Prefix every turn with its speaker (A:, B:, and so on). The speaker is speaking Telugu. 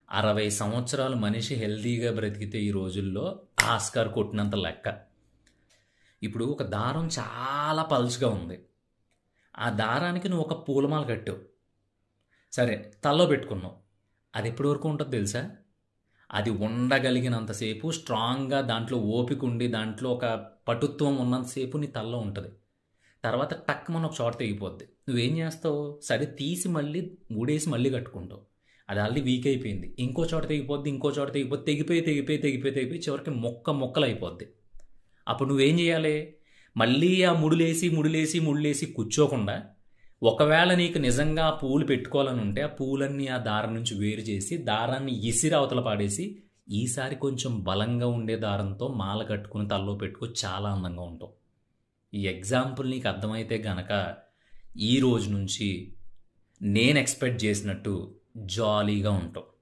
A: 60 సంవత్సరాలు మనిషి హెల్తీగా బ్రతికితే ఈ రోజుల్లో ఆస్కార్ కొట్టినంత లెక్క. ఇప్పుడు ఒక దారం చాలా పల్చగా ఉంది. ఆ దారానికి నువ్వు ఒక పూలమాల కట్టావు. సరే, తలలో పెట్టుకున్నావు. అది ఎప్పటి వరకు ఉంటుంది తెలుసా? అది ఉండగలిగినంతసేపు స్ట్రాంగ్గా దాంట్లో ఓపిక ఉండి దాంట్లో ఒక పటుత్వం ఉన్నంతసేపు నీ తలలో ఉంటుంది. తర్వాత టక్మని ఒక చోట తెగిపోద్ది. నువ్వేం చేస్తావు? సరే తీసి మళ్ళీ ఊడేసి మళ్ళీ కట్టుకుంటావు. అది ఆల్రెడీ వీక్ అయిపోయింది. ఇంకో చోట తెగిపోద్ది, ఇంకో చోట తెగిపోద్ది, తెగిపోయి చివరికి మొక్కలు అయిపోద్ది. అప్పుడు నువ్వేం చేయాలి? మళ్ళీ ఆ ముడులేసి కూర్చోకుండా, ఒకవేళ నీకు నిజంగా ఆ పూలు పెట్టుకోవాలని ఉంటే ఆ పూలన్నీ ఆ దారం నుంచి వేరు చేసి దారాన్ని ఇసిరి అవతల పాడేసి ఈసారి కొంచెం బలంగా ఉండే దారంతో మాల కట్టుకుని తలలో పెట్టుకో, చాలా అందంగా ఉంటావు. ఈ ఎగ్జాంపుల్ నీకు అర్థమైతే గనక ఈ రోజు నుంచి నేను ఎక్స్పెక్ట్ చేసినట్టు జాలీగా ఉంటావు.